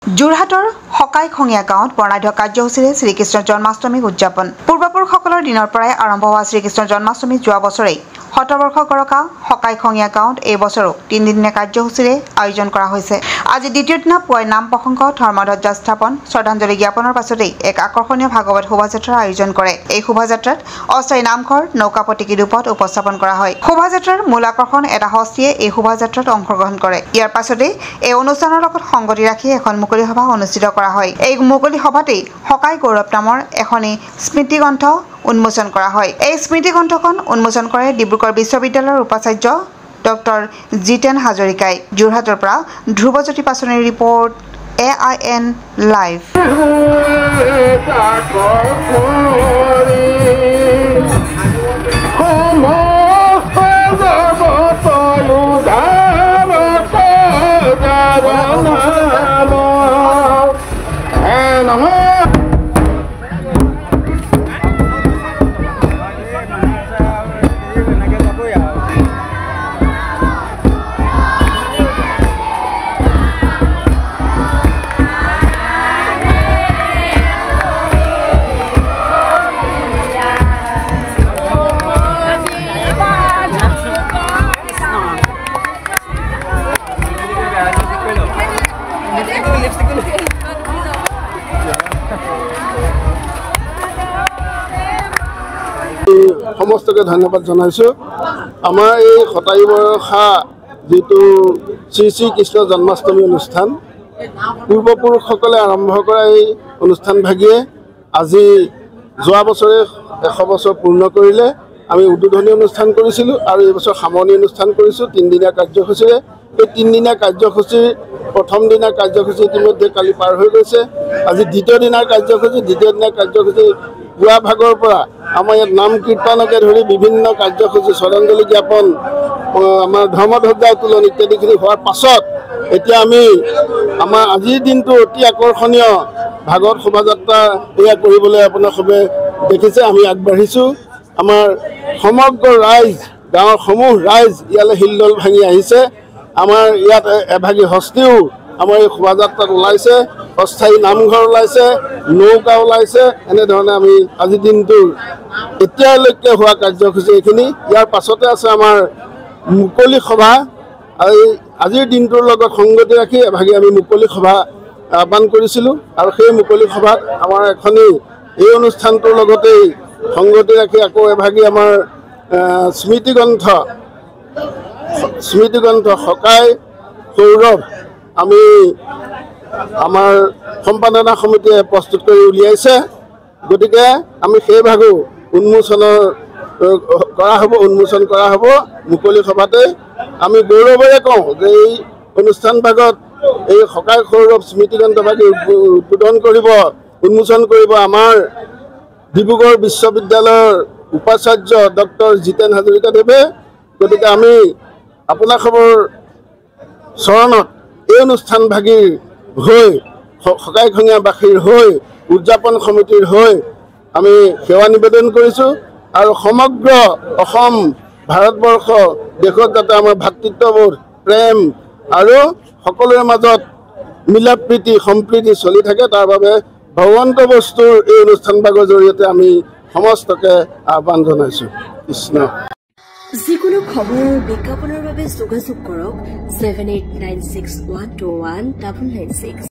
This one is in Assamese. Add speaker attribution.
Speaker 1: যোৰহাটৰ হকাইখঙীয়া গাঁৱত বৰ্ণাঢ্য কাৰ্যসূচীৰে শ্ৰীকৃষ্ণ জন্মাষ্টমী উদযাপন পূৰ্বপুৰুষসকলৰ দিনৰ পৰাই আৰম্ভ হোৱা শ্ৰীকৃষ্ণ জন্মাষ্টমী যোৱা বছৰেই শতবৰ্ষ গৰকা হকাইখঙীয়া গাঁৱত এই বছৰো 3 দিনীয়া কাৰ্যসূচীৰে আয়োজন কৰা হৈছে। আজি দ্বিতীয় দিনা পুৱাই নাম প্ৰসংগ ধৰ্মধ্বজা স্থাপন শ্ৰদ্ধাঞ্জলি জ্ঞাপনৰ পাছতেই এক আকৰ্ষণীয় ভাগৱত শোভাযাত্ৰাৰ আয়োজন কৰে। এই শোভাযাত্ৰাত অস্থায়ী নামঘৰ নৌকা প্ৰতীকী ৰূপত উপস্থাপন কৰা হয়। শোভাযাত্ৰাৰ মূল আকৰ্ষণ এটা হস্তীয়ে এই শোভাযাত্ৰাত অংশগ্ৰহণ কৰে। ইয়াৰ পাছতেই এই অনুষ্ঠানৰ লগত সংগতি ৰাখি এখন মুকলি সভা অনুষ্ঠিত কৰা হয়। এই মুকলি সভাতেই হকাই গৌৰৱ নামৰ এখনি স্মৃতি গ্ৰন্থ উন্মোচন কৰা হয়। এই স্মৃতি গ্ৰন্থখন উন্মোচন কৰে ডিব্ৰুগড় বিশ্ববিদ্যালয়ৰ উপাচাৰ্য ডক্টৰ জিতেন হাজৰিকাই। যোৰহাটৰ পৰা ধ্ৰুৱজ্যোতি পাচনিৰ ৰিপৰ্ট AIN লাইভ।
Speaker 2: সমস্তকে ধন্যবাদ জানাইছোঁ। আমাৰ এই শতায়ু বৰষা যিটো শ্ৰী শ্ৰীকৃষ্ণ জন্মাষ্টমী অনুষ্ঠান পূৰ্বপুৰুষসকলে আৰম্ভ কৰা এই অনুষ্ঠানভাগিয়ে আজি যোৱা বছৰে 100 বছৰ পূৰ্ণ কৰিলে। আমি উদ্বোধনী অনুষ্ঠান কৰিছিলোঁ আৰু এই বছৰ সামৰণি অনুষ্ঠান কৰিছোঁ 3 দিনীয়া কাৰ্যসূচীৰে। এই 3 দিনীয়া কাৰ্যসূচীৰ প্ৰথম দিনাৰ কাৰ্যসূচী ইতিমধ্যে কালি পাৰ হৈ গৈছে। আজি দ্বিতীয় দিনাৰ কাৰ্যসূচী পুৱা ভাগৰ পৰা আমাৰ ইয়াত নাম কীৰ্তনকে ধৰি বিভিন্ন কাৰ্যসূচী শ্ৰদ্ধাঞ্জলি জ্ঞাপন আমাৰ ধৰ্মধ্বজা উত্তোলন ইত্যাদিখিনি হোৱাৰ পাছত এতিয়া আমি আমাৰ আজিৰ দিনটো অতি আকৰ্ষণীয় ভাগৱত শোভাযাত্ৰা এয়া কৰিবলৈ আপোনাৰ সবে দেখিছে। আমি আগবাঢ়িছোঁ। আমাৰ সমগ্ৰ ৰাইজ গাঁৱৰ সমূহ ৰাইজ ইয়ালৈ হিলদল ভাঙি আহিছে। আমাৰ ইয়াত এভাগী হস্তীও আমাৰ এই শোভাযাত্ৰাত ওলাইছে, অস্থায়ী নামঘৰ ওলাইছে, নৌকা ওলাইছে। এনেধৰণে আমি আজিৰ দিনটোৰ এতিয়ালৈকে হোৱা কাৰ্যসূচী এইখিনি। ইয়াৰ পাছতে আছে আমাৰ মুকলি সভা। আজিৰ দিনটোৰ লগত সংগতি ৰাখি এভাগী আমি মুকলি সভা আহ্বান কৰিছিলোঁ আৰু সেই মুকলি সভাত আমাৰ এখনি এই অনুষ্ঠানটোৰ লগতেই সংগতি ৰাখি আকৌ এভাগী আমাৰ স্মৃতিগ্ৰন্থ হকাই গৌৰৱ আমি আমাৰ সম্পাদনা সমিতিয়ে প্ৰস্তুত কৰি উলিয়াইছে। গতিকে আমি সেই ভাগো উন্মোচন কৰা হ'ব মুকলি সভাতে। আমি গৌৰৱেৰে কওঁ যে এই অনুষ্ঠান ভাগত এই হকাই গৌৰৱ স্মৃতিগ্ৰন্থ ভাগি উন্মোচন কৰিব আমাৰ ডিব্ৰুগড় বিশ্ববিদ্যালয়ৰ উপাচাৰ্য ডক্টৰ জিতেন হাজৰিকাদেৱে। গতিকে আমি আপোনালোকৰ চৰণত এই অনুষ্ঠান ভাগিৰ হৈ হকাইখঙীয়াবাসীৰ হৈ উদযাপন সমিতিৰ হৈ আমি সেৱা নিবেদন কৰিছোঁ আৰু সমগ্ৰ অসম ভাৰতবৰ্ষ দেশত যাতে আমাৰ ভাতৃত্ববোধ প্ৰেম আৰু সকলোৰে মাজত মিলা প্ৰীতি সম্প্ৰীতি চলি থাকে তাৰ বাবে ভগৱন্ত বস্তুৰ এই অনুষ্ঠান ভাগৰ জৰিয়তে আমি সমস্তকে আহ্বান জনাইছোঁ। কৃষ্ণ।
Speaker 3: যিকোনো খবৰ বিজ্ঞাপনৰ বাবে যোগাযোগ কৰক 7896121996।